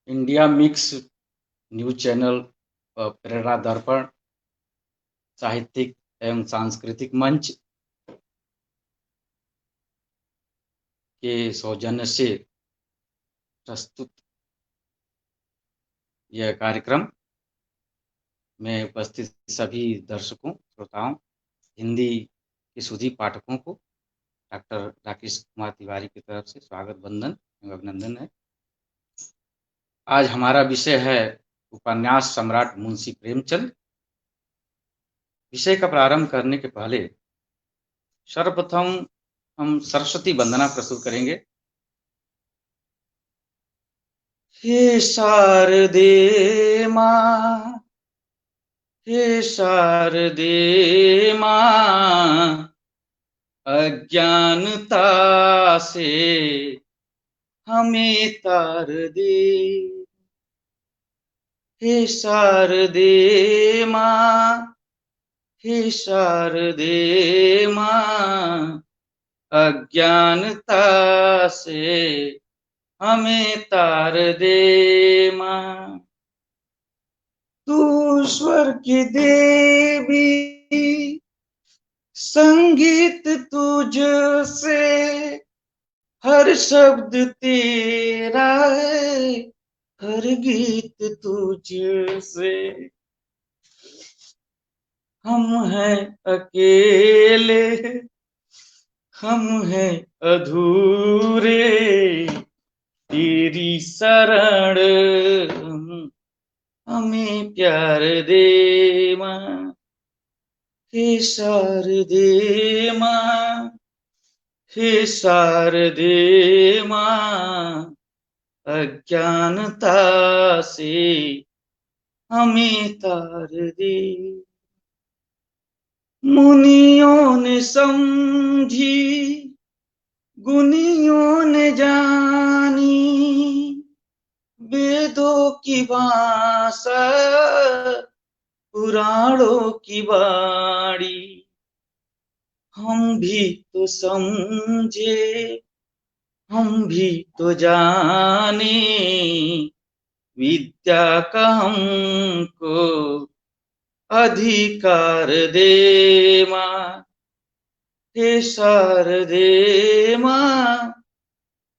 India mix news channel प्रेरणा दर्पण साहित्यिक एवं सांस्कृतिक मंच के सौजन्य से प्रस्तुत यह कार्यक्रम में उपस्थित सभी दर्शकों, श्रोताओं, हिंदी के सुधी पाठकों को डॉक्टर राकेश कुमार तिवारी की तरफ से स्वागत, वंदन एवं अभिनंदन है। आज हमारा विषय है उपन्यास सम्राट मुंशी प्रेमचंद। विषय का प्रारंभ करने के पहले सर्वप्रथम हम सरस्वती वंदना प्रस्तुत करेंगे। हे शारदे माँ, हे शारदे माँ, अज्ञानता से हमें तार दे। हे शारदे माँ, हे शारदे माँ, अज्ञानता से हमें तार दे माँ। तू स्वर की देवी, संगीत तुझ से, हर शब्द तेरा है, हर गीत तुझ से। हम हैं अकेले, हम हैं अधूरे, तेरी शरण हमें प्यार दे माँ। हे शारदे माँ, हे शारदे माँ, अज्ञानता से हमें तार दे। मुनियों ने समझी, गुनियों ने जानी, वेदों की भाषा, पुराणों की वाणी। हम भी तो समझे, हम भी तो जाने, विद्या का हमको अधिकार दे माँ। हे शारदे माँ,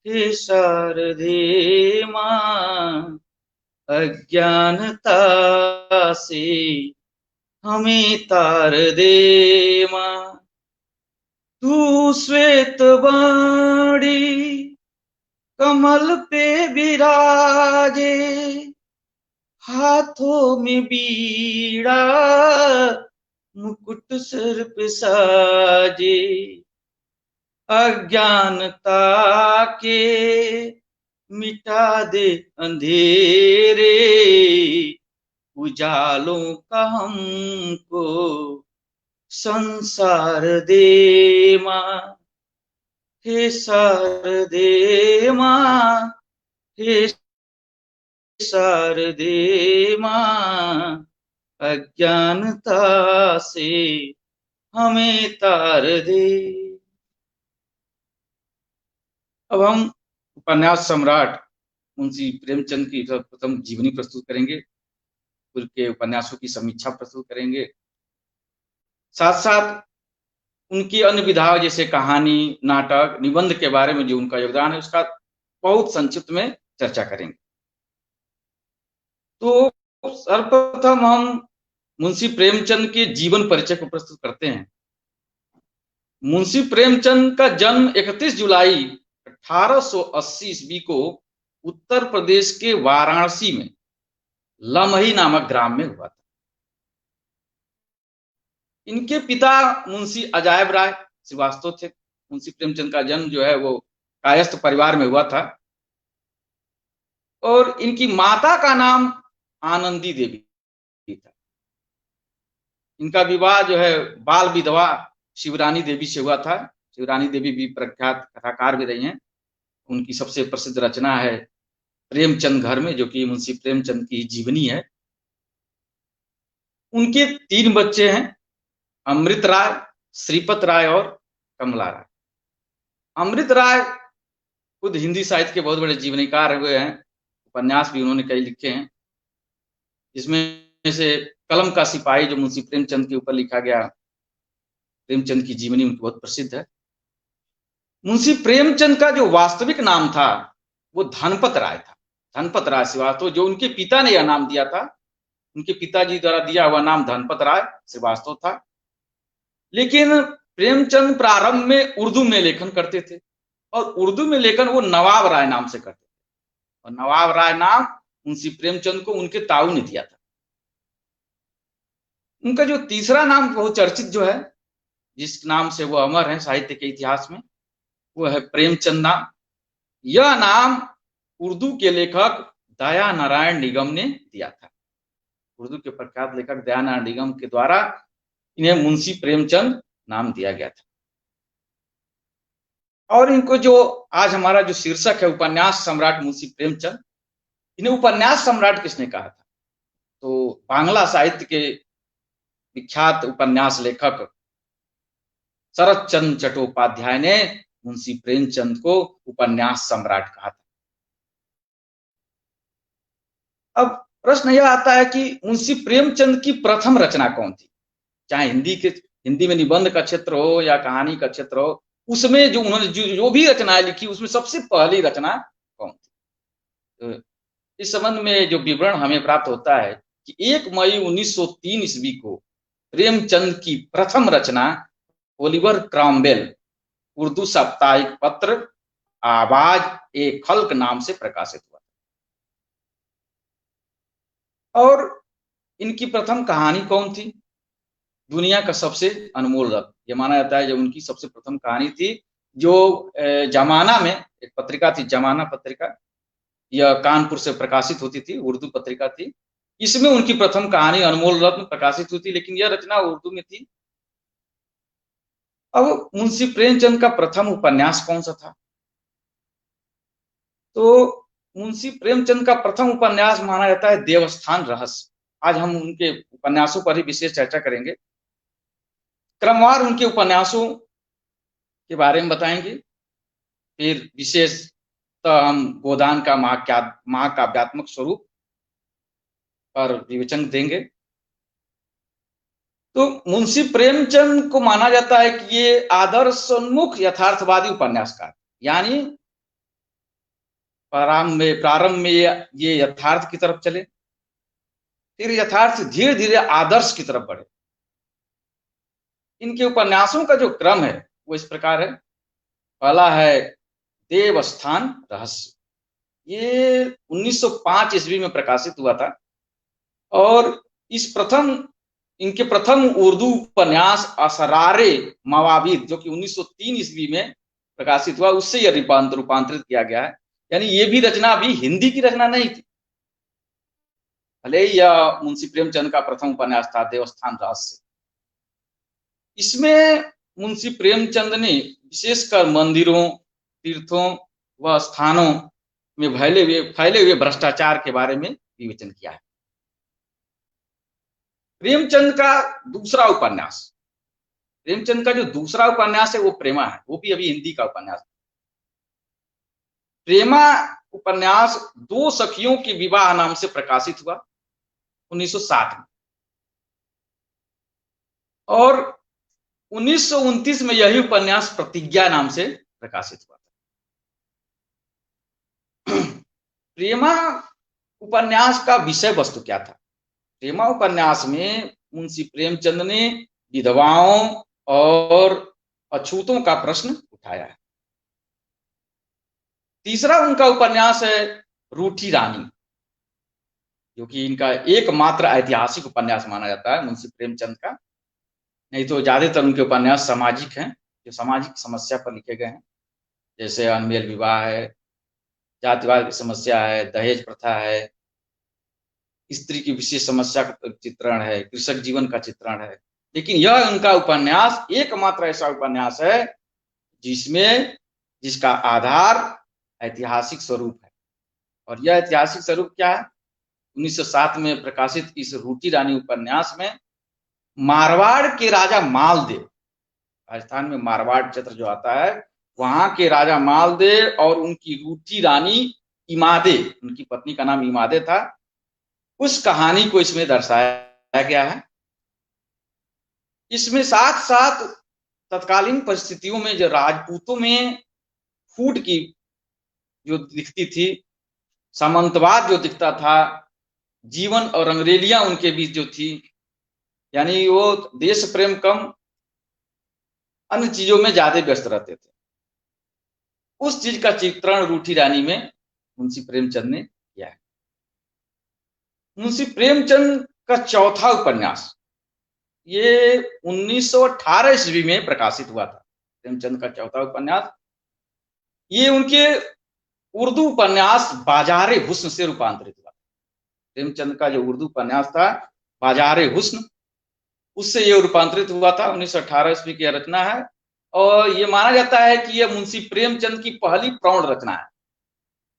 हे शारदे माँ, अज्ञानता से हमें तार दे माँ। तू श्वेत वाणी कमल पे विराजे, हाथों में बीड़ा, मुकुट सिर पे साजे। अज्ञानता के मिटा दे अंधेरे, उजालों का हमको संसार दे माँ। हे शारदे माँ, हे शारदे माँ, अज्ञानता से हमें तार दे। अब हम उपन्यास सम्राट मुंशी प्रेमचंद की प्रथम जीवनी प्रस्तुत करेंगे, उनके उपन्यासों की समीक्षा प्रस्तुत करेंगे, साथ साथ उनकी अन्य विधाओं जैसे कहानी, नाटक, निबंध के बारे में जो उनका योगदान है उसका बहुत संक्षिप्त में चर्चा करेंगे। तो सर्वप्रथम हम मुंशी प्रेमचंद के जीवन परिचय को प्रस्तुत करते हैं। मुंशी प्रेमचंद का जन्म 31 जुलाई 1880 ईस्वी को उत्तर प्रदेश के वाराणसी में लमही नामक ग्राम में हुआ था। इनके पिता मुंशी अजायब राय श्रीवास्तव थे। मुंशी प्रेमचंद का जन्म जो है वो कायस्थ परिवार में हुआ था और इनकी माता का नाम आनंदी देवी था। इनका विवाह जो है बाल विधवा शिवरानी देवी से हुआ था। शिवरानी देवी भी प्रख्यात कथाकार भी रही हैं। उनकी सबसे प्रसिद्ध रचना है प्रेमचंद घर में, जो कि मुंशी प्रेमचंद की जीवनी है। उनके 3 बच्चे हैं, अमृत राय, श्रीपत राय और कमला राय। अमृत राय खुद हिंदी साहित्य के बहुत बड़े जीवनीकार हुए हैं, उपन्यास भी उन्होंने कई लिखे हैं, जिसमें से कलम का सिपाही जो मुंशी प्रेमचंद के ऊपर लिखा गया, प्रेमचंद की जीवनी उनकी बहुत प्रसिद्ध है। मुंशी प्रेमचंद का जो वास्तविक नाम था वो धनपत राय था, धनपत राय श्रीवास्तव, जो उनके पिता ने यह नाम दिया था। उनके पिताजी द्वारा दिया हुआ नाम धनपत राय श्रीवास्तव था। लेकिन प्रेमचंद प्रारंभ में उर्दू में लेखन करते थे, और उर्दू में लेखन वो नवाब राय नाम से करते थे, और नवाब राय नाम मुंशी प्रेमचंद को उनके ताऊ ने दिया था। उनका जो तीसरा नाम बहुचर्चित जो है, जिस नाम से वो अमर है साहित्य के इतिहास में, वो है प्रेमचंद नाम। यह नाम उर्दू के लेखक दया नारायण निगम ने दिया था। उर्दू के प्रख्यात लेखक दया नारायण निगम के द्वारा इन्हें मुंशी प्रेमचंद नाम दिया गया था। और इनको जो आज हमारा जो शीर्षक है उपन्यास सम्राट मुंशी प्रेमचंद, इन्हें उपन्यास सम्राट किसने कहा था? तो बांग्ला साहित्य के विख्यात उपन्यास लेखक शरत चंद्र चट्टोपाध्याय ने मुंशी प्रेमचंद को उपन्यास सम्राट कहा था। अब प्रश्न यह आता है कि मुंशी प्रेमचंद की प्रथम रचना कौन थी? चाहे हिंदी में निबंध का क्षेत्र हो या कहानी का क्षेत्र हो, उसमें जो उन्होंने जो भी रचनाएं लिखी, उसमें सबसे पहली रचना कौन थी? तो इस संबंध में जो विवरण हमें प्राप्त होता है कि 1 मई 1903 ईस्वी को प्रेमचंद की प्रथम रचना ओलिवर क्रॉमवेल उर्दू साप्ताहिक पत्र आवाज ए खल्क नाम से प्रकाशित हुआ, और इनकी प्रथम कहानी कौन थी? दुनिया का सबसे अनमोल रत्न, यह माना जाता है जब उनकी सबसे प्रथम कहानी थी, जो जमाना में एक पत्रिका थी, जमाना पत्रिका, यह कानपुर से प्रकाशित होती थी, उर्दू पत्रिका थी। इसमें उनकी प्रथम कहानी अनमोल रत्न प्रकाशित हुई थी, लेकिन यह रचना उर्दू में थी। अब मुंशी प्रेमचंद का प्रथम उपन्यास कौन सा था? तो मुंशी प्रेमचंद का प्रथम उपन्यास माना जाता है देवस्थान रहस्य। आज हम उनके उपन्यासों पर ही विशेष चर्चा करेंगे, क्रमवार उनके उपन्यासों के बारे में बताएंगे, फिर विशेषतः हम गोदान का महाकाव्यात्मक स्वरूप पर विवेचन देंगे। तो मुंशी प्रेमचंद को माना जाता है कि ये आदर्शोन्मुख यथार्थवादी उपन्यासकार, यानी प्रारंभ में ये यथार्थ की तरफ चले, फिर यथार्थ से धीरे धीरे आदर्श की तरफ बढ़े। इनके उपन्यासों का जो क्रम है वो इस प्रकार है। पहला है देवस्थान रहस्य, ये 1905 ईस्वी में प्रकाशित हुआ था, और इनके प्रथम उर्दू उपन्यास असरारे मवाबिद, जो कि 1903 ईस्वी में प्रकाशित हुआ, उससे यह रूपांतरित किया गया है। यानी ये भी रचना अभी हिंदी की रचना नहीं थी, भले ही यह मुंशी प्रेमचंद का प्रथम उपन्यास था देवस्थान रहस्य। इसमें मुंशी प्रेमचंद ने विशेषकर मंदिरों, तीर्थों व स्थानों में फैले हुए भ्रष्टाचार के बारे में विवेचन किया है। प्रेमचंद का दूसरा उपन्यास, प्रेमचंद का जो दूसरा उपन्यास है वो प्रेमा है, वो भी अभी हिंदी का उपन्यास। प्रेमा उपन्यास दो सखियों के विवाह नाम से प्रकाशित हुआ 1960 में, और 1929 में यही उपन्यास प्रतिज्ञा नाम से प्रकाशित हुआ था। प्रेमा उपन्यास का विषय वस्तु क्या था? प्रेमा उपन्यास में मुंशी प्रेमचंद ने विधवाओं और अछूतों का प्रश्न उठाया है। तीसरा उनका उपन्यास है रूठी रानी, जो कि इनका एकमात्र ऐतिहासिक उपन्यास माना जाता है मुंशी प्रेमचंद का। नहीं तो ज्यादातर उनके उपन्यास सामाजिक हैं, जो सामाजिक समस्या पर लिखे गए हैं, जैसे अनमेल विवाह है, जातिवाद की समस्या है, दहेज प्रथा है, स्त्री की विशेष समस्या का चित्रण है, कृषक जीवन का चित्रण है। लेकिन यह उनका उपन्यास एकमात्र ऐसा उपन्यास है जिसका आधार ऐतिहासिक स्वरूप है। और यह ऐतिहासिक स्वरूप क्या है? 1907 में प्रकाशित इस रूठी रानी उपन्यास में मारवाड़ के राजा मालदेव, राजस्थान में मारवाड़ क्षेत्र जो आता है, वहां के राजा मालदेव और उनकी रूठी रानी इमादे, उनकी पत्नी का नाम इमादे था, उस कहानी को इसमें दर्शाया गया है। इसमें साथ साथ तत्कालीन परिस्थितियों में जो राजपूतों में फूट की जो दिखती थी, सामंतवाद जो दिखता था, जीवन और रंगरेलियां उनके बीच जो थी, यानी वो देश प्रेम कम अन्य चीजों में ज्यादा व्यस्त रहते थे, उस चीज का चित्रण रूठी रानी में मुंशी प्रेमचंद ने किया है। मुंशी प्रेमचंद का चौथा उपन्यास ये 1918 ईस्वी में प्रकाशित हुआ था। प्रेमचंद का चौथा उपन्यास ये उनके उर्दू उपन्यास बाजारे हुस्न से रूपांतरित हुआ। प्रेमचंद का जो उर्दू उपन्यास था बाजारे हुस्न, उससे ये रूपांतरित हुआ था। 1918 ईस्वी की रचना है और ये माना जाता है कि यह मुंशी प्रेमचंद की पहली प्रौढ़ रचना है।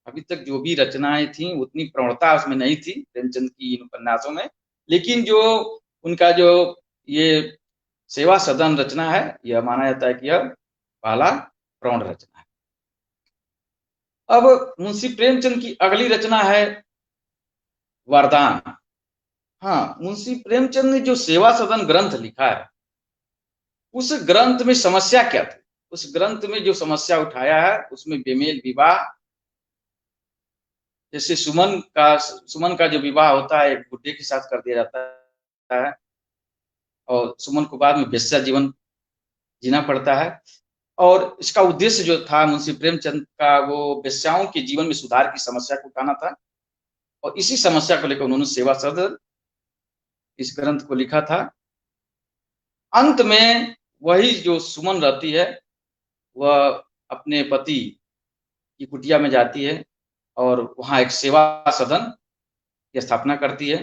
अभी तक जो भी रचनाएं थी उतनी प्रौढ़ता उसमें नहीं थी प्रेमचंद की इन उपन्यासों में, लेकिन जो उनका जो ये सेवा सदन रचना है, यह माना जाता है कि यह पहला प्रौढ़ रचना है। अब मुंशी प्रेमचंद की अगली रचना है वरदान। हाँ, मुंशी प्रेमचंद ने जो सेवा सदन ग्रंथ लिखा है, उस ग्रंथ में समस्या क्या थी? उस ग्रंथ में जो समस्या उठाया है उसमें बेमेल विवाह, जैसे सुमन का जो विवाह होता है एक बुड्ढे के साथ कर दिया जाता है और सुमन को बाद में वेश्या जीवन जीना पड़ता है। और इसका उद्देश्य जो था मुंशी प्रेमचंद का, वो वेश्याओं के जीवन में सुधार की समस्या को उठाना था और इसी समस्या को लेकर उन्होंने सेवा सदन इस ग्रंथ को लिखा था। अंत में वही जो सुमन रहती है वह अपने पति की कुटिया में जाती है और वहां एक सेवा सदन की स्थापना करती है।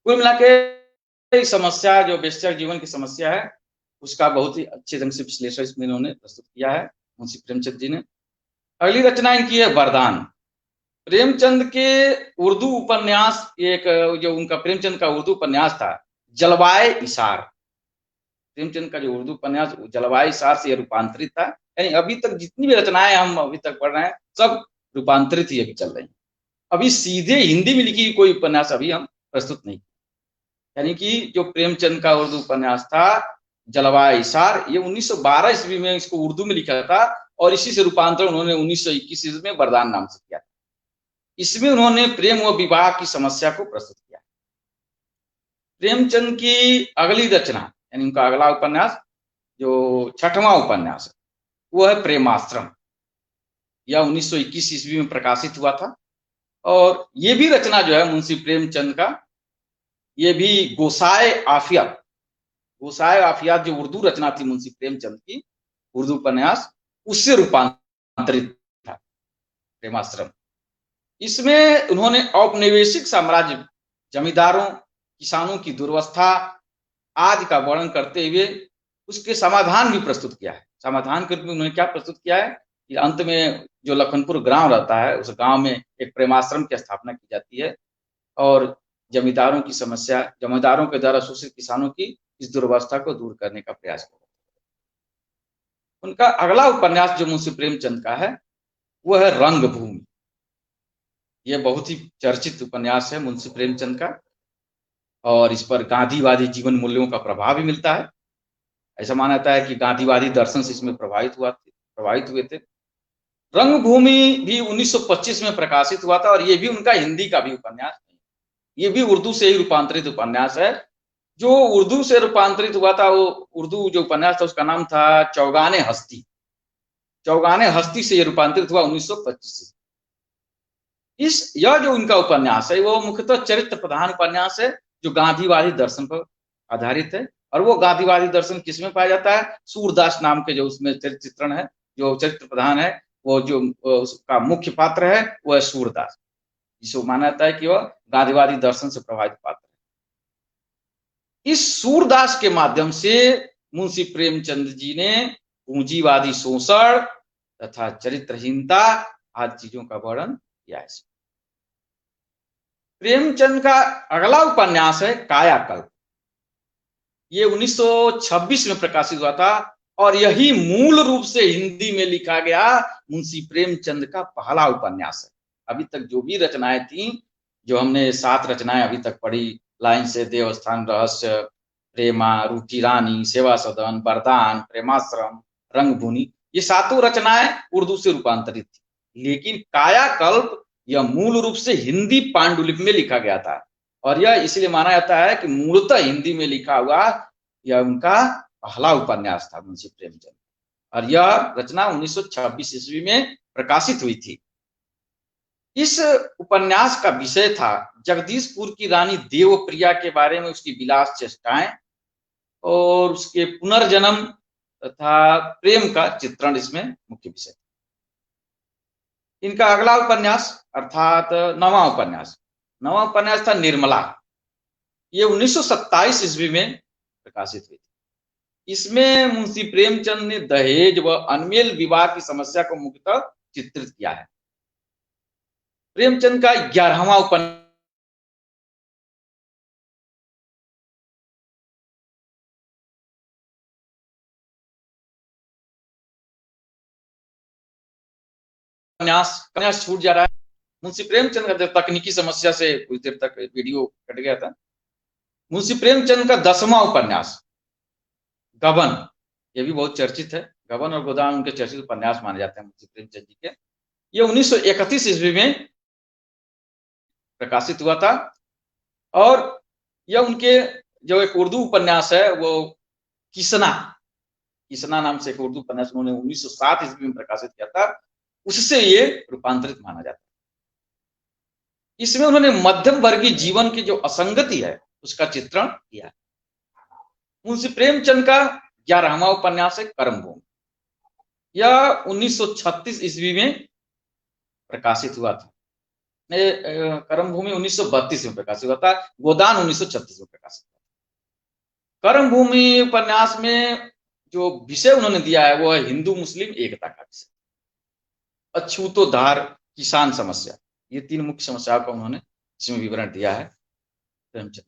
कुल मिला के समस्या जो वेश्या जीवन की समस्या है उसका बहुत ही अच्छे ढंग से विश्लेषण इसमें इन्होंने प्रस्तुत किया है मुंशी प्रेमचंद जी ने। अगली रचना इनकी है वरदान। प्रेमचंद के उर्दू उपन्यास, एक जो उनका प्रेमचंद का उर्दू उपन्यास था जलवाए इशार, प्रेमचंद का जो उर्दू उपन्यास जलवाए इशार से रूपांतरित था। यानी अभी तक जितनी भी रचनाएं हम अभी तक पढ़ रहे हैं सब रूपांतरित ही अभी चल रही हैं। अभी सीधे हिंदी में लिखी कोई उपन्यास अभी हम प्रस्तुत नहीं। यानी कि जो प्रेमचंद का उर्दू उपन्यास था जलवाए इशार, ये 1912 ईस्वी में इसको उर्दू में लिखा था और इसी से रूपांतरण उन्होंने 1921 ईस्वी में वरदान नाम से किया। इसमें उन्होंने प्रेम व विवाह की समस्या को प्रस्तुत किया। प्रेमचंद की अगली रचना यानी उनका अगला उपन्यास जो छठवां उपन्यास है वो है प्रेमाश्रम। यह 1921 ईस्वी में प्रकाशित हुआ था और ये भी रचना जो है मुंशी प्रेमचंद का, ये भी गोसाए आफियत जो उर्दू रचना थी मुंशी प्रेमचंद की उर्दू उपन्यास, उससे रूपांतरित था प्रेमाश्रम। इसमें उन्होंने औपनिवेशिक साम्राज्य, जमींदारों, किसानों की दुर्वस्था आदि का वर्णन करते हुए उसके समाधान भी प्रस्तुत किया है। समाधान के रूप में उन्होंने क्या प्रस्तुत किया है कि अंत में जो लखनपुर गांव रहता है उस गांव में एक प्रेमाश्रम की स्थापना की जाती है और जमींदारों की समस्या, जमींदारों के द्वारा शोषित किसानों की इस दुर्वस्था को दूर करने का प्रयास किया। उनका अगला उपन्यास जो मुंशी प्रेमचंद का है वह है रंगभूमि। यह बहुत ही चर्चित उपन्यास है मुंशी प्रेमचंद का और इस पर गांधीवादी जीवन मूल्यों का प्रभाव भी मिलता है। ऐसा माना जाता है कि गांधीवादी दर्शन से इसमें प्रभावित हुए थे। रंगभूमि भी 1925 में प्रकाशित हुआ था और ये भी उनका हिंदी का भी उपन्यास है, ये भी उर्दू से ही रूपांतरित उपन्यास है। जो उर्दू से रूपांतरित हुआ था वो उर्दू जो उपन्यास था उसका नाम था चौगाने हस्ती। चौगाने हस्ती से ये रूपांतरित हुआ 1925 से। यह जो उनका उपन्यास है वो मुख्यतः चरित्र प्रधान उपन्यास है जो गांधीवादी दर्शन पर आधारित है। और वो गांधीवादी दर्शन किसमें पाया जाता है? सूरदास नाम के जो उसमें चरित्र चित्रण है, जो चरित्र प्रधान है, वो जो उसका मुख्य पात्र है वो है सूरदास, जिसको माना जाता है कि वह गांधीवादी दर्शन से प्रभावित पात्र है। इस सूरदास के माध्यम से मुंशी प्रेमचंद जी ने पूंजीवादी शोषण तथा चरित्रहीनता आदि चीजों का वर्णन किया है। प्रेमचंद का अगला उपन्यास है कायाकल्प। ये 1926 में प्रकाशित हुआ था और यही मूल रूप से हिंदी में लिखा गया मुंशी प्रेमचंद का पहला उपन्यास है। अभी तक जो भी रचनाएं थी, जो हमने 7 रचनाएं अभी तक पढ़ी, लाइन से देवस्थान रहस्य, प्रेमा, रूठी रानी, सेवा सदन, वरदान, प्रेमाश्रम, रंगभूमि, ये 7 रचनाएं उर्दू से रूपांतरित थी। लेकिन कायाकल्प यह मूल रूप से हिंदी पांडुलिपि में लिखा गया था, और यह इसलिए माना जाता है कि मूलतः हिंदी में लिखा हुआ यह उनका पहला उपन्यास था मुंशी प्रेमचंद। और यह रचना 1926 ईस्वी में प्रकाशित हुई थी। इस उपन्यास का विषय था जगदीशपुर की रानी देवप्रिया के बारे में उसकी विलास चेष्टाएं और उसके पुनर्जन्म तथा प्रेम का चित्रण इसमें मुख्य विषय। इनका अगला उपन्यास अर्थात नवा उपन्यास था निर्मला। ये 1927 ईस्वी में प्रकाशित हुई थी। इसमें मुंशी प्रेमचंद ने दहेज व अनमेल विवाह की समस्या को मुख्यतः चित्रित किया है। प्रेमचंद का 11वां उपन्यास छूट जा रहा है। मुंशी प्रेमचंद का तकनीकी समस्या से कुछ देर तक वीडियो कट गया था। मुंशी प्रेमचंद का 10वां उपन्यास गबन, ये भी बहुत चर्चित है। गबन और गोदान उनके चर्चित उपन्यास माने जाते हैं मुंशी प्रेमचंद जी के। ये 1931 ईस्वी में प्रकाशित हुआ था। और यह उनके जो एक उर्दू उपन्यास है वो किसना नाम से एक उर्दू उपन्यास उन्होंने 1907 ईस्वी में प्रकाशित किया था, उससे ये रूपांतरित माना जाता है। इसमें उन्होंने मध्यम वर्गीय जीवन की जो असंगति है उसका चित्रण किया है। मुंशी प्रेमचंद का 11वां उपन्यास है कर्मभूमि। यह 1936 ईस्वी में प्रकाशित हुआ था। कर्मभूमि 1932 में प्रकाशित हुआ था। गोदान 1936 में प्रकाशित हुआ। कर्मभूमि उपन्यास में जो विषय उन्होंने दिया है वो है हिंदू मुस्लिम एकता का विषय, अछूतोद्धार, किसान समस्या। ये 3 मुख्य समस्याओं का उन्होंने इसमें विवरण दिया है प्रेमचंद।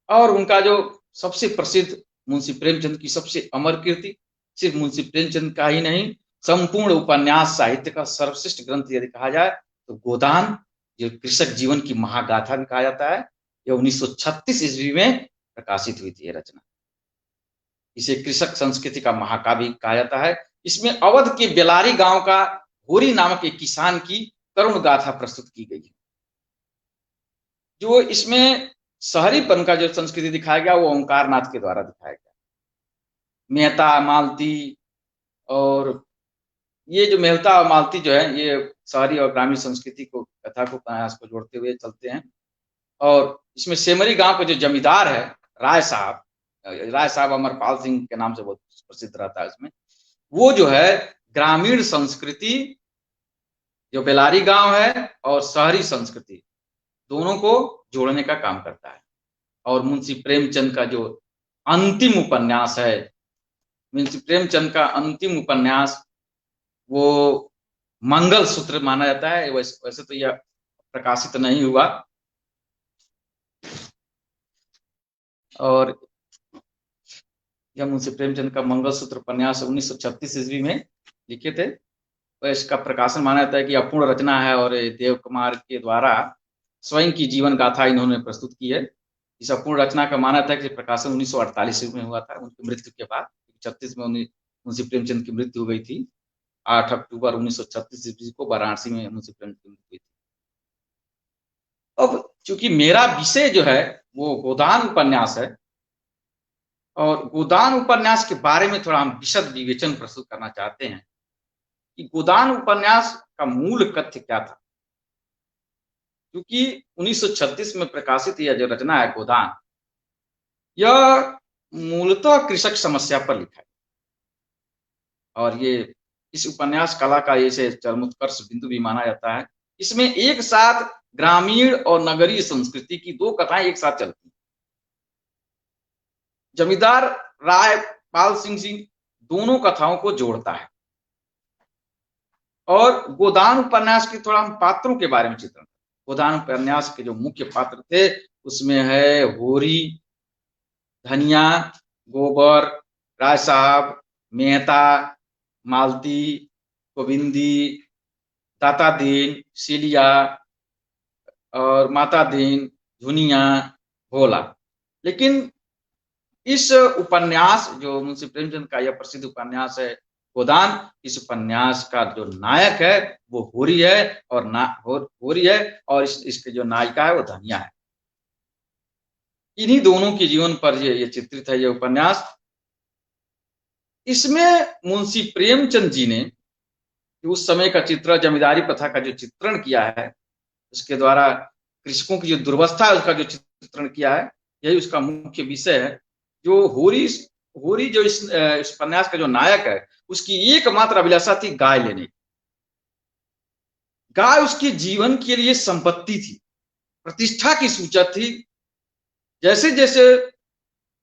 और उनका जो सबसे प्रसिद्ध मुंशी प्रेमचंद की सबसे अमर कृति, सिर्फ मुंशी प्रेमचंद का ही नहीं, संपूर्ण उपन्यास साहित्य का सर्वश्रेष्ठ ग्रंथ यदि कहा जाए तो गोदान, जो कृषक जीवन की महागाथा भी कहा जाता है। यह 1936 ईस्वी में प्रकाशित हुई थी ये रचना। इसे कृषक संस्कृति का महाकाव्य कहा जाता है। इसमें अवध के बेलारी गांव का होरी नामक एक किसान की करुण गाथा प्रस्तुत की गई है। जो इसमें शहरीपन का जो संस्कृति दिखाया गया वो ओंकारनाथ के द्वारा दिखाया गया। मेहता, मालती, और ये जो मेहता और मालती जो है ये शहरी और ग्रामीण संस्कृति को, कथा को, उपन्यास को जोड़ते हुए चलते हैं। और इसमें सेमरी गांव का जो जमींदार है राय साहब अमरपाल सिंह के नाम से बहुत प्रसिद्ध रहता है इसमें, वो जो है ग्रामीण संस्कृति जो बेलारी गांव है और शहरी संस्कृति दोनों को जोड़ने का काम करता है। और मुंशी प्रेमचंद का जो अंतिम उपन्यास है, मुंशी प्रेमचंद का अंतिम उपन्यास वो मंगल सूत्र माना जाता है। वैसे तो यह प्रकाशित नहीं हुआ, और यह मुंशी प्रेमचंद का मंगल सूत्र उपन्यास 1936 ईस्वी में लिखे थे। तो इसका प्रकाशन माना जाता है कि अपूर्ण रचना है और देव कुमार के द्वारा स्वयं की जीवन गाथा इन्होंने प्रस्तुत की है। इस अपूर्ण रचना का माना था कि प्रकाशन 1948 में हुआ था उनकी मृत्यु के बाद। 36 में मुंशी प्रेमचंद की मृत्यु हो गई थी। 8 अक्टूबर 1936 ईस्वी को वाराणसी में मुंशी प्रेमचंद की मृत्यु हुई थी। अब चूंकि मेरा विषय जो है वो गोदान उपन्यास है, और गोदान उपन्यास के बारे में थोड़ा हम विशद विवेचन प्रस्तुत करना चाहते हैं कि गोदान उपन्यास का मूल कथ्य क्या था। क्योंकि 1936 में प्रकाशित यह जो रचना है गोदान, यह मूलतः कृषक समस्या पर लिखा है। और ये इस उपन्यास कला का इसे चरमोत्कर्ष बिंदु भी माना जाता है। इसमें एक साथ ग्रामीण और नगरीय संस्कृति की 2 कथाएं एक साथ चलती हैं। जमींदार राय पाल सिंह दोनों कथाओं को जोड़ता है। और गोदान उपन्यास के थोड़ा हम पात्रों के बारे में चित्रण। गोदान उपन्यास के जो मुख्य पात्र थे उसमें है होरी, धनिया, गोबर, राय साहब, मेहता, मालती, गोविंदी, दाता दीन, सिलिया और माता दीन, धुनिया, भोला। लेकिन इस उपन्यास जो मुंशी प्रेमचंद का यह प्रसिद्ध उपन्यास है गोदान, इस उपन्यास का जो नायक है वो होरी है और होरी है, और इसके जो नायिका है वो धनिया है। इन्हीं दोनों के जीवन पर ये चित्रित है ये उपन्यास। इसमें मुंशी प्रेमचंद जी ने उस समय का चित्र, जमींदारी प्रथा का जो चित्रण किया है, उसके द्वारा कृषकों की जो दुर्वस्था है उसका जो चित्रण किया है, यही उसका मुख्य विषय है। जो होरी होरी जो इस उपन्यास का जो नायक है, उसकी एकमात्र अभिलाषा थी गाय लेने की। गाय उसके जीवन के लिए संपत्ति थी, प्रतिष्ठा की सूचक थी। जैसे जैसे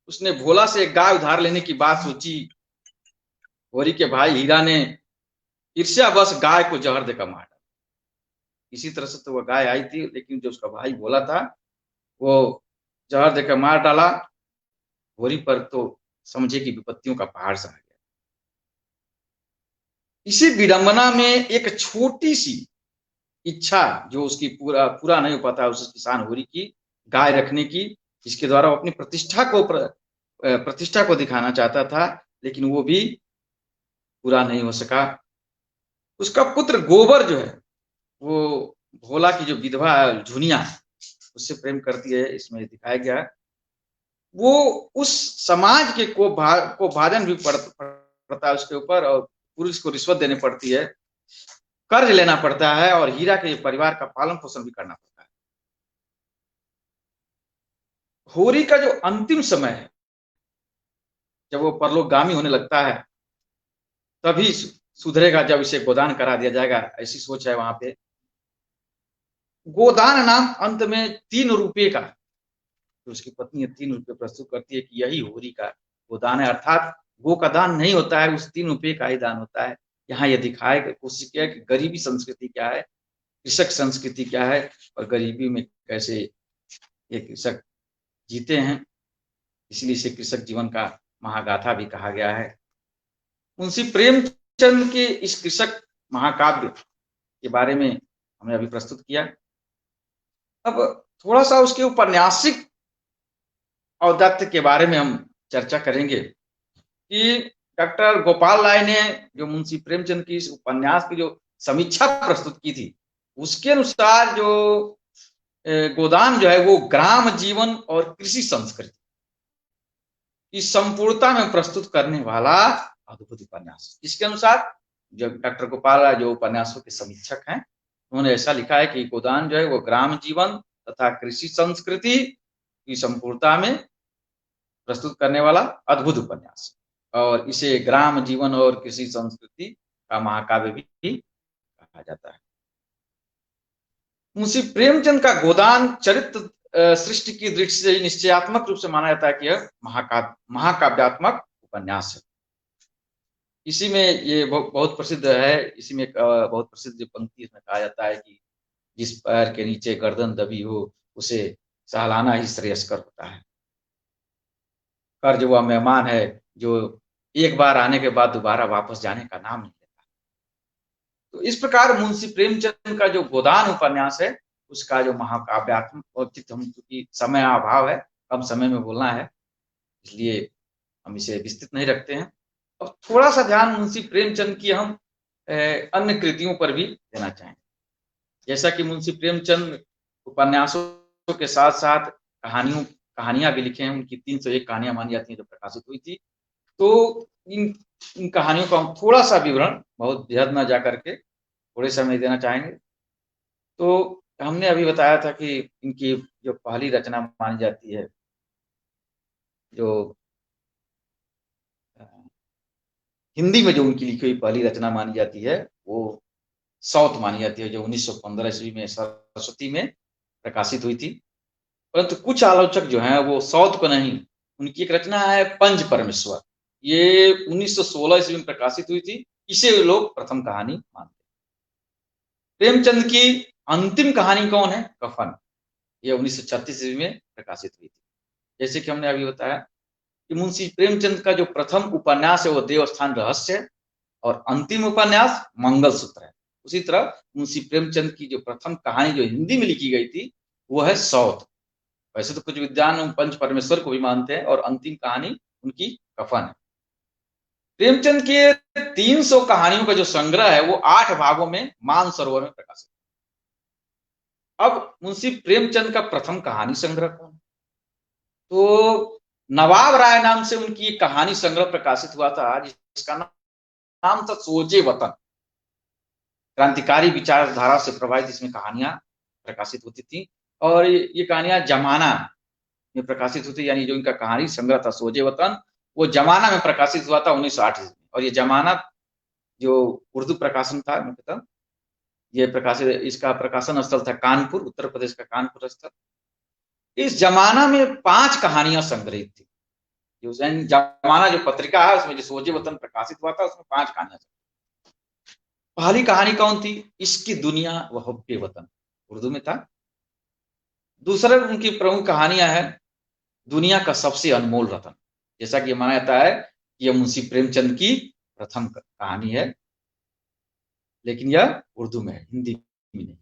उसने भोला से गाय उधार लेने की बात सोची, होरी के भाई हीरा ने ईर्ष्यावश गाय को जहर देकर मार डाला। इसी तरह से तो वह गाय आई थी, लेकिन जो उसका भाई भोला था वो जहर देकर मार डाला। होरी पर तो समझे कि विपत्तियों का पहाड़ सा आ गया। इसी विडंबना में एक छोटी सी इच्छा जो उसकी पूरा नहीं हो पाता उस किसान होरी की, गाय रखने की, जिसके द्वारा वो अपनी प्रतिष्ठा को दिखाना चाहता था, लेकिन वो भी पूरा नहीं हो सका। उसका पुत्र गोबर जो है वो भोला की जो विधवा झुनिया उससे प्रेम करती है, इसमें दिखाया गया। वो उस समाज के को भाजन भी पड़ता है उसके ऊपर, और पुलिस को रिश्वत देनी पड़ती है, कर्ज लेना पड़ता है, और हीरा के परिवार का पालन पोषण भी करना पड़ता है। होरी का जो अंतिम समय है, जब वो परलोकगामी होने लगता है, तभी सुधरेगा जब इसे गोदान करा दिया जाएगा, ऐसी सोच है वहां पे। गोदान नाम अंत में 3 रुपये का, तो उसकी पत्नी 3 रुपये प्रस्तुत करती है कि यही होरी का गोदान है, अर्थात गो का दान नहीं होता है, उस 3 रुपये का ही दान होता है। यहाँ यह दिखाए कोशिश किया कि गरीबी संस्कृति क्या है, कृषक संस्कृति क्या है, और गरीबी में कैसे ये कृषक जीते हैं। इसलिए इसे कृषक जीवन का महागाथा भी कहा गया है। मुंशी प्रेमचंद के इस कृषक महाकाव्य के बारे में हमने अभी प्रस्तुत किया। अब थोड़ा सा उसके औपन्यासिक औदत्त के बारे में हम चर्चा करेंगे कि डॉक्टर गोपाल राय ने जो मुंशी प्रेमचंद की इस उपन्यास की जो समीक्षा प्रस्तुत की थी, उसके अनुसार जो गोदान जो है वो ग्राम जीवन और कृषि संस्कृति की संपूर्णता में प्रस्तुत करने वाला अद्भुत उपन्यास। इसके अनुसार जो डॉक्टर गोपाल राय जो उपन्यासों के समीक्षक हैं, उन्होंने ऐसा लिखा है कि गोदान जो है वो ग्राम जीवन तथा कृषि संस्कृति की संपूर्णता में प्रस्तुत करने वाला अद्भुत उपन्यास, और इसे ग्राम जीवन और कृषि संस्कृति का महाकाव्य भी कहा जाता है। मुंशी प्रेमचंद का गोदान चरित्र सृष्टि की दृष्टि से निश्चयात्मक रूप से माना जाता है कि यह महाकाव्यात्मक उपन्यास है। इसी में ये बहुत प्रसिद्ध है। इसी में बहुत प्रसिद्ध जो पंक्ति इसमें कहा जाता है कि जिस पैर के नीचे गर्दन दबी हो उसे सहलाना ही श्रेयस्कर होता है। कर्ज वह मेहमान है जो एक बार आने के बाद दोबारा वापस जाने का नाम नहीं लेता। तो इस प्रकार मुंशी प्रेमचंद का जो गोदान उपन्यास है उसका जो महाकाव्यात्मक औचित्य, हम चूंकि समय अभाव है, कम समय में बोलना है, इसलिए हम इसे विस्तृत नहीं रखते हैं। और थोड़ा सा ध्यान मुंशी प्रेमचंद की हम अन्य कृतियों पर भी देना चाहेंगे। जैसा कि मुंशी प्रेमचंद उपन्यासों के साथ साथ कहानियां भी लिखे हैं। उनकी 301 कहानियां मानी जाती हैं जो प्रकाशित हुई थी। तो इन कहानियों का हम थोड़ा सा विवरण, बहुत बेहद न जा करके थोड़े समय देना चाहेंगे। तो हमने अभी बताया था कि इनकी जो पहली रचना मानी जाती है, जो हिंदी में जो उनकी लिखी हुई पहली रचना मानी जाती है वो साउथ मानी जाती है, जो 1915 ईस्वी में सरस्वती में प्रकाशित हुई थी। परंतु कुछ आलोचक जो हैं वो साउथ को नहीं, उनकी एक रचना है पंच परमेश्वर, ये 1916 ईस्वी में प्रकाशित हुई थी, इसे लोग प्रथम कहानी मानते हैं। प्रेमचंद की अंतिम कहानी कौन है? कफन, ये 1936 ईस्वी में प्रकाशित हुई थी। जैसे कि हमने अभी बताया कि मुंशी प्रेमचंद का जो प्रथम उपन्यास है वो देवस्थान रहस्य है और अंतिम उपन्यास मंगलसूत्र है। उसी तरह मुंशी प्रेमचंद की जो प्रथम कहानी जो हिंदी में लिखी गई थी वो है सौत। वैसे तो कुछ विद्वान पंच परमेश्वर को भी मानते हैं और अंतिम कहानी उनकी कफन है। प्रेमचंद के 300 कहानियों का जो संग्रह है वो 8 भागों में मानसरोवर में प्रकाशित। अब मुंशी प्रेमचंद का प्रथम कहानी संग्रह कौन? तो नवाब राय नाम से उनकी एक कहानी संग्रह प्रकाशित हुआ था जिसका नाम था सोजे वतन। क्रांतिकारी विचारधारा से प्रभावित इसमें कहानियां प्रकाशित होती थी और ये कहानियां जमाना में प्रकाशित होती, यानी जो इनका कहानी संग्रह था सोजे वतन वो जमाना में प्रकाशित हुआ था 1908 में। और ये जमाना जो उर्दू प्रकाशन था मुख्यतः, ये प्रकाशित, इसका प्रकाशन स्थल था कानपुर, उत्तर प्रदेश का कानपुर स्थल। इस जमाना में 5 कहानियां संग्रहित थी। जो जमाना जो पत्रिका है उसमें जो सोजे वतन प्रकाशित हुआ था उसमें 5 कहानियां। पहली कहानी कौन थी? इसकी दुनिया व हुब्बे वतन, उर्दू में था। दूसरा उनकी प्रमुख कहानियां है दुनिया का सबसे अनमोल रतन, जैसा कि माना जाता है कि यह मुंशी प्रेमचंद की प्रथम कहानी है, लेकिन यह उर्दू में है, हिंदी में नहीं।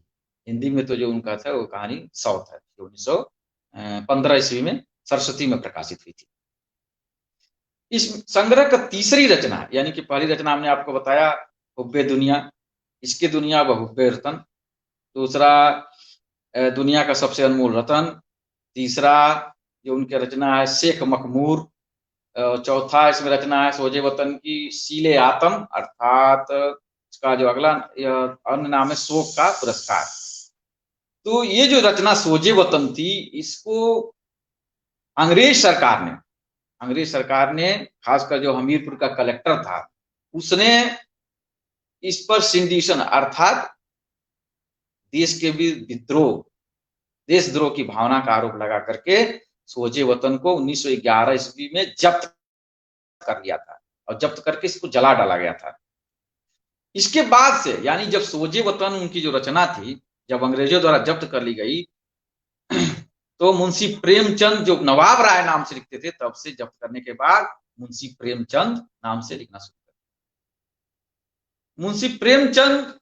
हिंदी में तो जो उनका था वो कहानी सौत है जो 1915 ईस्वी में सरस्वती में प्रकाशित हुई थी। इस संग्रह का तीसरी रचना, यानी कि पहली रचना हमने आपको बताया हुब्बे दुनिया, इसके दुनिया व हुब्बे रतन। दूसरा दुनिया का सबसे अनमोल रतन। तीसरा जो उनकी रचना है शेख मखमूर। चौथा इसमें रचना है सोजे वतन की सीले आतम, अर्थात इसका जो अगला अन्य नाम है शोक का पुरस्कार। तो ये जो रचना सोजे वतन थी इसको अंग्रेज सरकार ने खासकर जो हमीरपुर का कलेक्टर था उसने इस पर सिंडिशन अर्थात देश के भी विद्रोह, देशद्रोह की भावना का आरोप लगा करके सोजे वतन को 1911 ईस्वी में जब्त कर लिया था और जब्त करके इसको जला डाला गया था। इसके बाद से, यानी जब सोजे वतन उनकी जो रचना थी जब अंग्रेजों द्वारा जब्त कर ली गई तो मुंशी प्रेमचंद जो नवाब राय नाम से लिखते थे, तब से जब्त करने के बाद मुंशी प्रेमचंद नाम से लिखना शुरू कर। मुंशी प्रेमचंद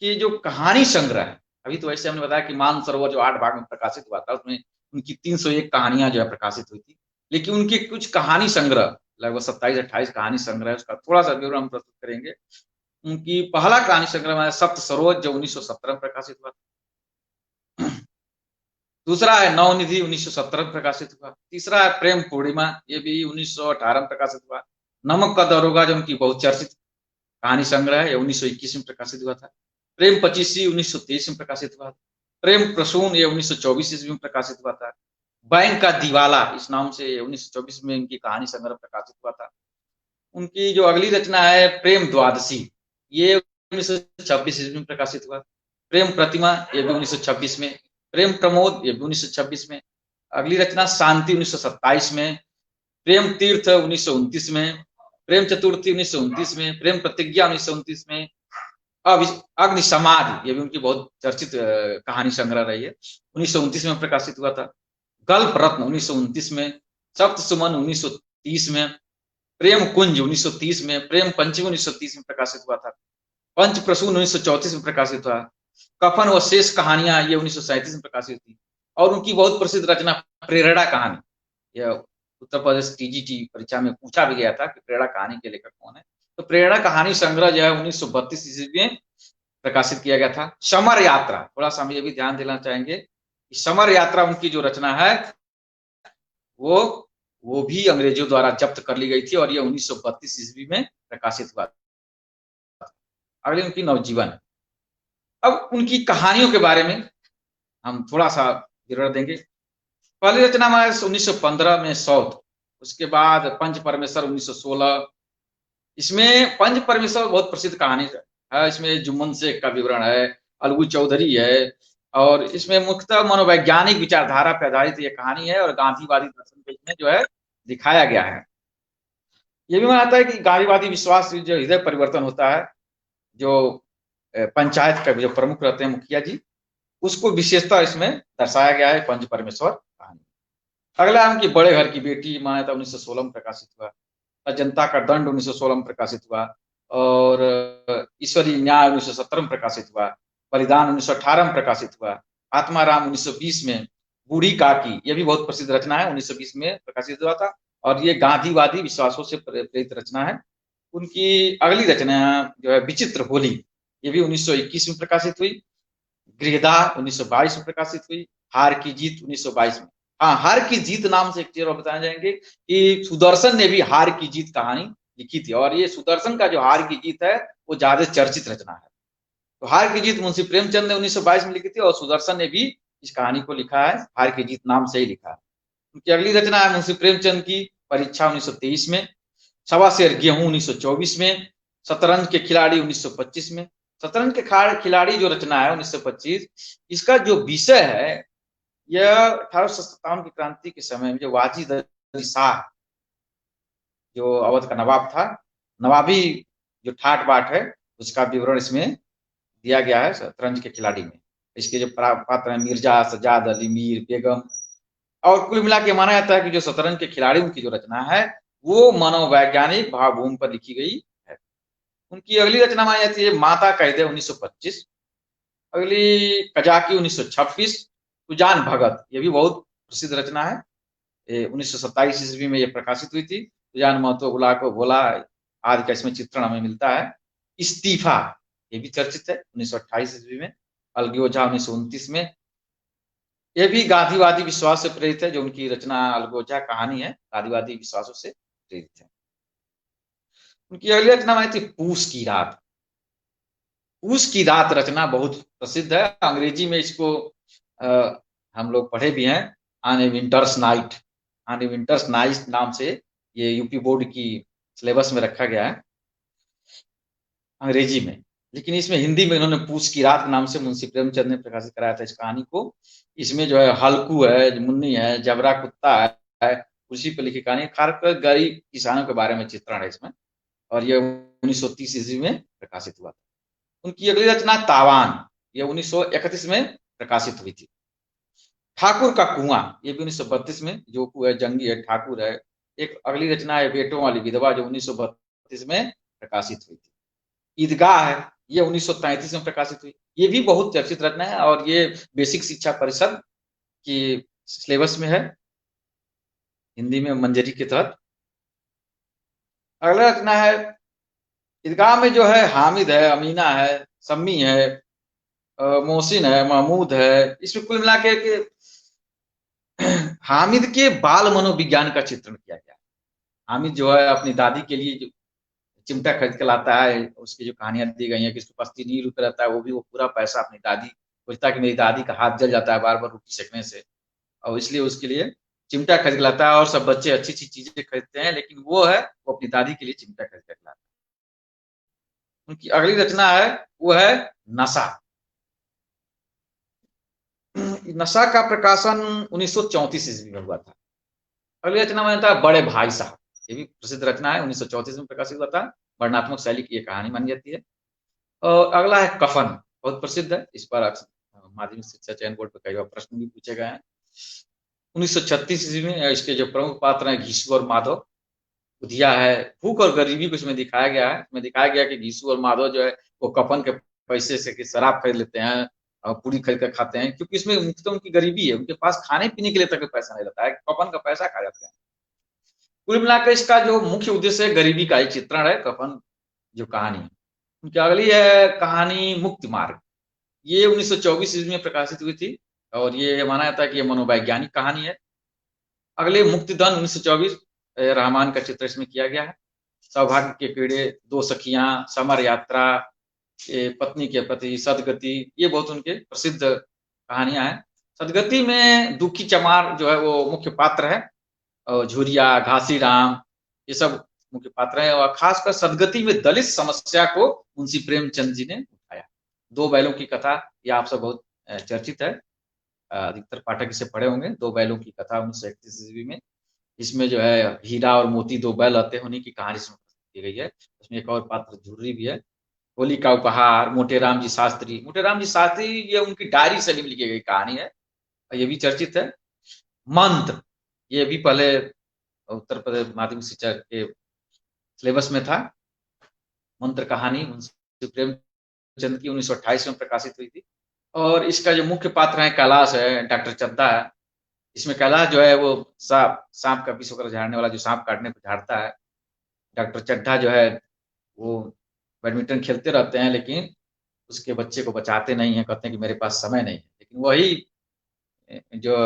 की जो कहानी संग्रह है, अभी तो वैसे हमने बताया कि मानसरोवर जो 8 भाग में प्रकाशित हुआ था उसमें उनकी 301 कहानियां जो है प्रकाशित हुई थी, लेकिन उनकी कुछ कहानी संग्रह लगभग 27-28 कहानी संग्रह, उसका थोड़ा सा विवरण हम प्रस्तुत करेंगे। उनकी पहला कहानी संग्रह है सप्त सरोवर जो 1917 में प्रकाशित हुआ। दूसरा है नवनिधि 1917 में प्रकाशित हुआ। तीसरा है प्रेम पूर्णिमा, ये भी 1918 में प्रकाशित हुआ। नमक का दरोगा जो उनकी बहुचर्चित कहानी संग्रह है, 1921 में प्रकाशित हुआ था। प्रेम पचीसी 1923 में प्रकाशित हुआ। प्रेम प्रसून ये 1924 ईस्वी में प्रकाशित हुआ था। बैंक का दीवाला इस नाम से 1924 में इनकी कहानी संग्रह प्रकाशित हुआ था। उनकी जो अगली रचना है प्रेम द्वादशी, ये 1926 ईस्वी में प्रकाशित हुआ। प्रेम प्रतिमा ये भी 1926 में। प्रेम प्रमोद ये भी 1926 में। अगली रचना शांति 1927 में। प्रेम तीर्थ 1929 में। प्रेम चतुर्थी 1929 में। प्रेम प्रतिज्ञा 1929 में। अब अग्नि समाधि ये भी उनकी बहुत चर्चित कहानी संग्रह रही है, 1929 में प्रकाशित हुआ था। गल्प रत्न 1929 में। सप्त सुमन 1930 में। प्रेम कुंज 1930 में। प्रेम पंचमी 1930 में प्रकाशित हुआ था। पंच प्रसून 1934 में प्रकाशित हुआ। कफन व शेष कहानियां ये 1937 में प्रकाशित थी। और उनकी बहुत प्रसिद्ध रचना प्रेरणा कहानी, यह उत्तर प्रदेश टीजीटी परीक्षा में पूछा भी गया था कि प्रेरणा कहानी के लेखक कौन है। तो प्रेरणा कहानी संग्रह जो है 1932 ईस्वी में प्रकाशित किया गया था। समर यात्रा, थोड़ा सा हम ये भी ध्यान देना चाहेंगे कि समर यात्रा उनकी जो रचना है वो भी अंग्रेजों द्वारा जब्त कर ली गई थी और ये 1932 ईस्वी में प्रकाशित हुआ। अगली उनकी नवजीवन। अब उनकी कहानियों के बारे में हम थोड़ा सा विवरण देंगे। पहली रचना हमारे 1915 में सौत, उसके बाद पंच परमेश्वर 1916। इसमें पंच परमेश्वर बहुत प्रसिद्ध कहानी है। इसमें जुम्मन शेख का विवरण है, अलगू चौधरी है और इसमें मुख्यतः मनोवैज्ञानिक विचारधारा पर आधारित ये कहानी है और गांधीवादी दर्शन पे इसमें जो है दिखाया गया है। ये भी माना जाता है कि गांधीवादी विश्वास जो हृदय परिवर्तन होता है, जो पंचायत का जो प्रमुख रहते हैं मुखिया जी, उसको विशेषता इसमें दर्शाया गया है पंच परमेश्वर कहानी। अगला उनकी बड़े घर की बेटी मान्यता 1916 में प्रकाशित हुआ। जनता का दंड 1916 में प्रकाशित हुआ। और ईश्वरीय न्याय 1917 में प्रकाशित हुआ। बलिदान 1918 में प्रकाशित हुआ। आत्माराम 1920 में। बूढ़ी काकी, ये भी बहुत प्रसिद्ध रचना है, 1920 में प्रकाशित हुआ था। और ये गांधीवादी विश्वासों से प्रेरित रचना है। उनकी अगली रचना जो है विचित्र होली, ये भी 1921 में प्रकाशित हुई। गृहदाह 1922 में प्रकाशित हुई। हार की जीत 1922 में। हाँ, हार की जीत नाम से एक चीज और बताया जाएंगे कि सुदर्शन ने भी हार की जीत कहानी लिखी थी, और ये सुदर्शन का जो हार की जीत है वो ज्यादा चर्चित रचना है। तो हार की जीत मुंशी प्रेमचंद ने 1922 में लिखी थी, और सुदर्शन ने भी इस कहानी को लिखा है, हार की जीत नाम से ही लिखा है। उनकी अगली रचना है मुंशी प्रेमचंद की परीक्षा 1923 में। सवा शेर गेहूं 1924 में। शतरंज के खिलाड़ी 1925 में। शतरंज के खिलाड़ी जो रचना है 1925, इसका जो विषय है यह 1857 की क्रांति के समय में जो वाजिद अली शाह, जो अवध का नवाब था, नवाबी जो ठाट बाट है उसका विवरण इसमें दिया गया है शतरंज के खिलाड़ी में। इसके जो पात्र हैं मिर्जा, सजाद अली, मीर, बेगम। और कुल मिला के माना जाता है कि जो शतरंज के खिलाड़ी उनकी जो रचना है वो मनोवैज्ञानिक भावभूमि पर लिखी गई है। उनकी अगली रचना मानी जाती है माता कैदे 1925। अगली कजाकी 1926। सुजान भगत, ये भी बहुत प्रसिद्ध रचना है। 1927 ईस्वी में ये प्रकाशित हुई थी। सुजान महतो बुला को बोला आदि का इसमें चित्रण हमें मिलता है। इस्तीफा, ये भी चर्चित है 1928 ईस्वी में। अलगोजा 1929 में। ये भी गांधीवादी विश्वास से प्रेरित है, जो उनकी रचना अलगोजा कहानी है गांधीवादी विश्वासों से प्रेरित है। उनकी अगली रचना मानी थी पूस की रात। पूस की रात रचना बहुत प्रसिद्ध है, अंग्रेजी में इसको हम लोग पढ़े भी हैं, on A winters night. On A winters night नाम से ये यूपी बोर्ड की सिलेबस में रखा गया है अंग्रेजी में। लेकिन इसमें हिंदी में इन्होंने पूस की रात नाम से मुंशी प्रेमचंद ने प्रकाशित कराया था इस कहानी को। इसमें जो है हल्कू है, मुन्नी है, जबरा कुत्ता है, उसी पर लिखी कहानी। खासकर गरीब किसानों के बारे में चित्रण है इसमें, और ये 1930 ईस्वी में प्रकाशित हुआ था। उनकी अगली रचना तावान, ये 1931 में प्रकाशित हुई थी। ठाकुर का कुआं, ये भी 1932 में, जो है जंगी है, ठाकुर है। एक अगली रचना है बेटों वाली विधवा, जो 1932 में प्रकाशित हुई थी। ईदगाह है, ये 1933 में प्रकाशित हुई। ये भी बहुत चर्चित रचना है, और ये बेसिक शिक्षा परिषद की सिलेबस में है हिंदी में मंजरी के तहत। अगला रचना है ईदगाह में जो है हामिद है, अमीना है, सम्मी है, मोहसिन है, महमूद है। इसमें कुल मिला के हामिद के बाल मनोविज्ञान का चित्रण किया गया। हामिद जो है अपनी दादी के लिए जो चिमटा खरीद के लाता है, उसकी जो कहानियां दी गई हैं कि उसके पास 3 ही रुपए रहता है, वो भी वो पूरा पैसा अपनी दादी, सोचता है कि मेरी दादी का हाथ जल जाता है बार बार रोटी सेकने से, और इसलिए उसके लिए चिमटा खरीद के लाता है। और सब बच्चे अच्छी अच्छी चीजें खरीदते हैं, लेकिन वो है वो अपनी दादी के लिए चिमटा खरीद के लाता है। उनकी अगली रचना है वो है नशा। नशा का प्रकाशन 1934 ईस्वी में हुआ था। अगली रचना में था बड़े भाई साहब, ये भी प्रसिद्ध रचना है, 1934 में प्रकाशित हुआ था। वर्णात्मक शैली की ये कहानी मानी जाती है। और अगला है कफन, बहुत प्रसिद्ध है, इस पर माध्यमिक शिक्षा चयन बोर्ड पर कई बार प्रश्न भी पूछे गए हैं। 1936 ईस्वी में इसके जो प्रमुख पात्र हैं घीसू और माधव। बुधिया है, भूख और गरीबी को इसमें दिखाया गया है। इसमें दिखाया गया कि घीसू और माधव जो है वो कफन के पैसे से शराब खरीद लेते हैं और पूरी खरीद कर खाते हैं, क्योंकि इसमें मुख्यतः उनकी गरीबी है, उनके पास खाने पीने के लिए तक पैसा नहीं रहता है, कफन का पैसा खा जाते हैं। कुल मिलाकर इसका जो मुख्य उद्देश्य है गरीबी का ही चित्रण है, कफन जो कहानी है। उनकी अगली है कहानी मुक्ति मार्ग, ये 1924 ईस्वी में प्रकाशित हुई थी, और ये माना जाता है कि ये मनोवैज्ञानिक कहानी है। अगले मुक्तिदान 1924, रहमान का चित्र इसमें किया गया है। सौभाग्य के कीड़े, दो सखियां, समर यात्रा, पत्नी के प्रति, सदगति, ये बहुत उनके प्रसिद्ध कहानियां हैं। सदगति में दुखी चमार जो है वो मुख्य पात्र है, और झुरिया, घासीराम, ये सब मुख्य पात्र हैं। और खासकर सदगति में दलित समस्या को मुंशी प्रेमचंद जी ने उठाया। दो बैलों की कथा, ये आप सब बहुत चर्चित है, अधिकतर पाठक इसे पढ़े होंगे। दो बैलों की कथा 1931 ईस्वी में, इसमें जो है हीरा और मोती दो बैल आते हैं, उन्हीं की कहानी इसमें की गई है। उसमें एक और पात्र झुर्री भी है। होली का उपहार, मोटेराम जी शास्त्री। मोटेराम जी शास्त्री ये उनकी डायरी से लिखी गई कहानी है, ये भी चर्चित है। मंत्र, ये भी पहले उत्तर प्रदेश माध्यमिक शिक्षा के सिलेबस में था। मंत्र कहानी मुंशी प्रेमचंद की 1928 में प्रकाशित हुई थी। और इसका जो मुख्य पात्र है कैलाश है, डॉक्टर चड्ढा है। इसमें कैलाश जो है वो सांप का विष होकर झाड़ने वाला, जो सांप काटने को झाड़ता है। डॉक्टर चड्ढा जो है वो बैडमिंटन खेलते रहते हैं, लेकिन उसके बच्चे को बचाते नहीं है, कहते हैं कि मेरे पास समय नहीं है। लेकिन वही जो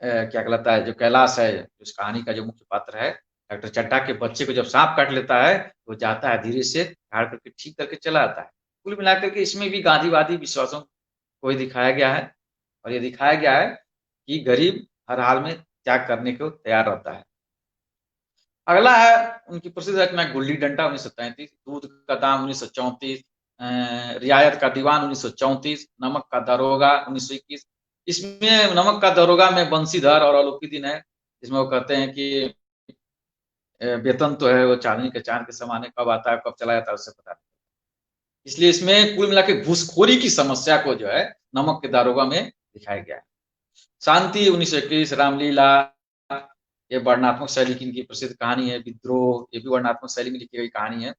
क्या कहलाता है, जो कैलाश है, उस कहानी का जो मुख्य पात्र है, डॉक्टर चड्ढा के बच्चे को जब सांप काट लेता है तो जाता है धीरे से झाड़ करके ठीक करके चला आता है। कुल मिलाकर के इसमें भी गांधीवादी विश्वासों को ही दिखाया गया है, और ये दिखाया गया है कि गरीब हर हाल में त्याग करने को तैयार रहता है। अगला है उनकी प्रसिद्ध रचना गुल्ली डंडा 1933, दूध का दाम 1934, रियायत का दीवान 1934, नमक का दरोगा 1921। इसमें नमक का दरोगा में बंसीधर और अलौकिद्दीन है, जिसमें वो कहते हैं कि वेतन तो है वो चांदनी के चांद के समान है, कब आता है कब चला जाता है उससे पता नहीं। इसलिए इसमें कुल मिला के घूसखोरी की समस्या को जो है नमक के दारोगा में दिखाया गया है। शांति 1921, रामलीला, ये वर्णनात्मक शैली की इनकी प्रसिद्ध कहानी है। विद्रोह, ये भी वर्णनात्मक शैली में लिखी गई कहानी है।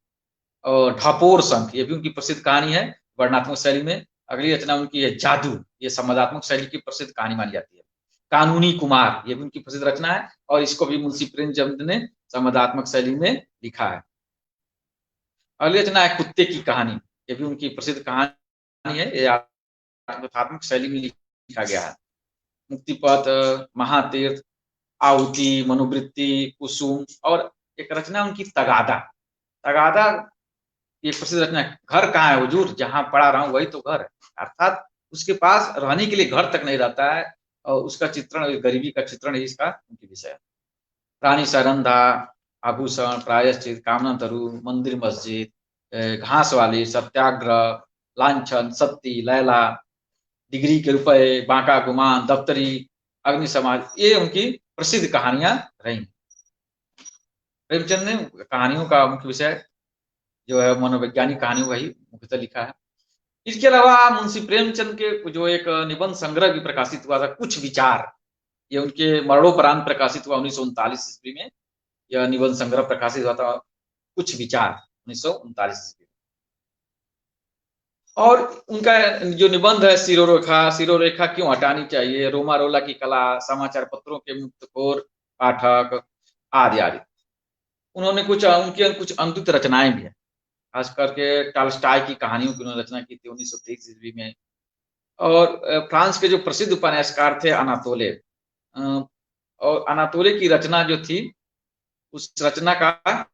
और ढापोर संख, ये भी उनकी प्रसिद्ध कहानी है वर्णनात्मक शैली में। अगली रचना उनकी है जादू, ये संवादात्मक शैली की प्रसिद्ध कहानी मानी जाती है। कानूनी कुमार, ये भी उनकी प्रसिद्ध रचना है, और इसको भी मुंशी प्रेमचंद ने संवादात्मक शैली में लिखा है। अगली रचना है कुत्ते की कहानी, ये भी उनकी प्रसिद्ध कहानी है, ये कथात्मक शैली में लिखा गया है। मुक्तिपथ, महातीर्थ, आहुति, मनोवृत्ति, कुसुम, और एक रचना उनकी तगादा। तगादा ये प्रसिद्ध रचना है। घर कहाँ है हुजूर, जहां पड़ा रहा हूं वही तो घर है। अर्थात उसके पास रहने के लिए घर तक नहीं रहता है, और उसका चित्रण, गरीबी का चित्रण ही इसका मुख्य विषय है। रानी सारंधा, आभूषण, प्रायश्चित, कामना तरु, मंदिर मस्जिद, घास वाली, सत्याग्रह, लांछन, सत्ती, लैला, डिग्री के रुपए, बांका गुमान, दफ्तरी, अग्नि समाज, ये उनकी प्रसिद्ध कहानियां रही। प्रेमचंद ने कहानियों का मुख्य विषय जो है मनोवैज्ञानिक कहानियों का ही मुख्यतः लिखा है। इसके अलावा मुंशी प्रेमचंद के जो एक निबंध संग्रह भी प्रकाशित हुआ था, कुछ विचार, ये उनके मरणोपरांत प्रकाशित हुआ 1939 ईस्वी में। यह निबंध संग्रह प्रकाशित हुआ था, कुछ विचार, 1939 ईस्वी। और उनका जो निबंध है सिरोरेखा क्यों हटानी चाहिए, रोमारोला की कला, समाचार पत्रों के मुक्तखोर पाठक, आदि आदि। उन्होंने उनकी कुछ अद्भुत रचनाएं भी है, खास करके टालस्टाय की कहानियों की उन्होंने रचना की थी 1923 ईस्वी में। और फ्रांस के जो प्रसिद्ध उपन्यासकार थे अनातोले, और अनातोले की रचना जो थी, उस रचना का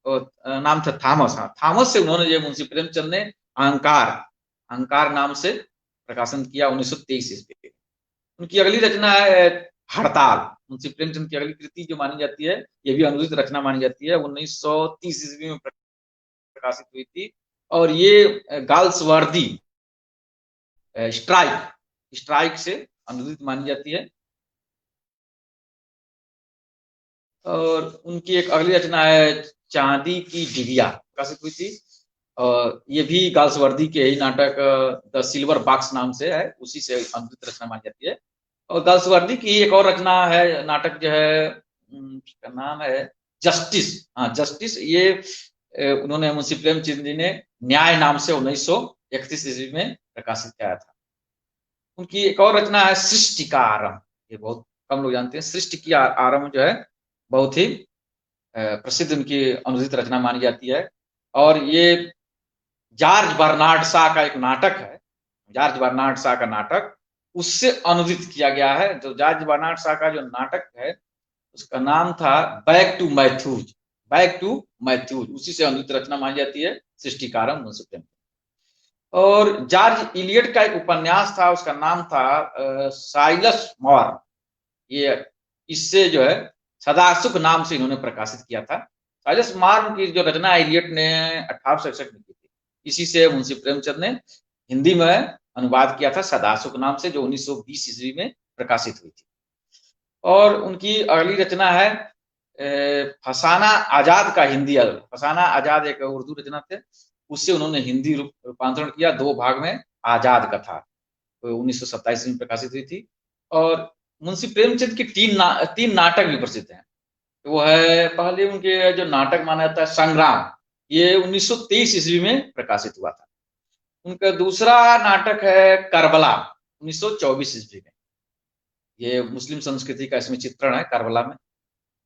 नाम था थॉमस। हाँ, थॉमस से उन्होंने जो मुंशी प्रेमचंद ने अहंकार नाम से प्रकाशन किया 1923 ईस्वी। उनकी अगली रचना है हड़ताल। मुंशी प्रेमचंद की अगली कृति जो मानी जाती है, ये भी अनुदित रचना मानी जाती है, 1930 ईस्वी में प्रकाशित हुई थी। और ये गाल्सवर्दी स्ट्राइक से अनुदित मानी जाती है। और उनकी एक अगली रचना है चांदी की डिबिया, प्रकाशित हुई थी। और ये भी गाल्सवर्दी के ही नाटक द सिल्वर बॉक्स नाम से है, उसी से अनुदित रचना मानी जाती है। और गाल्सवर्दी की एक और रचना है, नाटक जो है उसका नाम है जस्टिस। हाँ, जस्टिस, ये उन्होंने मुंशी प्रेमचंद जी ने न्याय नाम से 1931 ईस्वी में प्रकाशित किया था। उनकी एक और रचना है सृष्टि का आरंभ, ये बहुत कम लोग जानते हैं। सृष्टि की आरंभ जो है बहुत ही प्रसिद्ध उनकी अनुदित रचना मानी जाती है। और ये जॉर्ज बर्नार्ड शॉ का एक नाटक है, जॉर्ज बर्नार्ड शॉ का नाटक, उससे अनुदित किया गया है। जो जॉर्ज बर्नार्ड शॉ का जो नाटक है, उसका नाम था बैक टू मैथ्यूज, उसी से अनुदित रचना मानी जाती है सृष्टि का आरंभ मुंशी प्रेमचंद। और जॉर्ज इलियट का एक उपन्यास था, उसका नाम था साइलस मॉर। ये इससे जो है सदासुख नाम से इन्होंने प्रकाशित किया था। साइलस मॉर की जो रचना इलियट ने 1867 में की थी, इसी से मुंशी प्रेमचंद ने हिंदी में अनुवाद किया था सदासुख नाम से, जो 1920 ईस्वी में प्रकाशित हुई थी। और उनकी अगली रचना है फसाना आजाद का हिंदी अर्थ। फसाना आजाद एक उर्दू रचना थे, उससे उन्होंने हिंदी रूपांतरण किया 2 भाग में, आजाद कथा, तो 1927 में प्रकाशित हुई थी। और मुंशी प्रेमचंद की तीन नाटक भी प्रसिद्ध हैं। वो है पहले उनके जो नाटक माना जाता है संग्राम, ये 1923 ईस्वी में प्रकाशित हुआ था। उनका दूसरा नाटक है करबला, 1924 ईस्वी में। ये मुस्लिम संस्कृति का इसमें चित्रण है करबला में।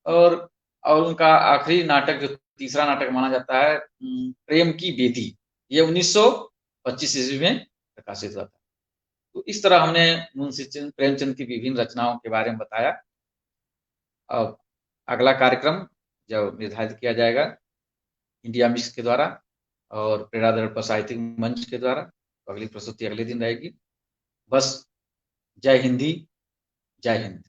और और उनका आखिरी नाटक जो तीसरा नाटक माना जाता है प्रेम की बेटी, ये 1925 ईस्वी में प्रकाशित हुआ था। तो इस तरह हमने मुंशी प्रेमचंद की विभिन्न रचनाओं के बारे में बताया। अब अगला कार्यक्रम जब निर्धारित किया जाएगा इंडिया मिक्स के द्वारा और प्रेरणा दर्पण साहित्यिक मंच के द्वारा, तो अगली प्रस्तुति अगले दिन रहेगी। बस जय हिंदी, जय हिंद।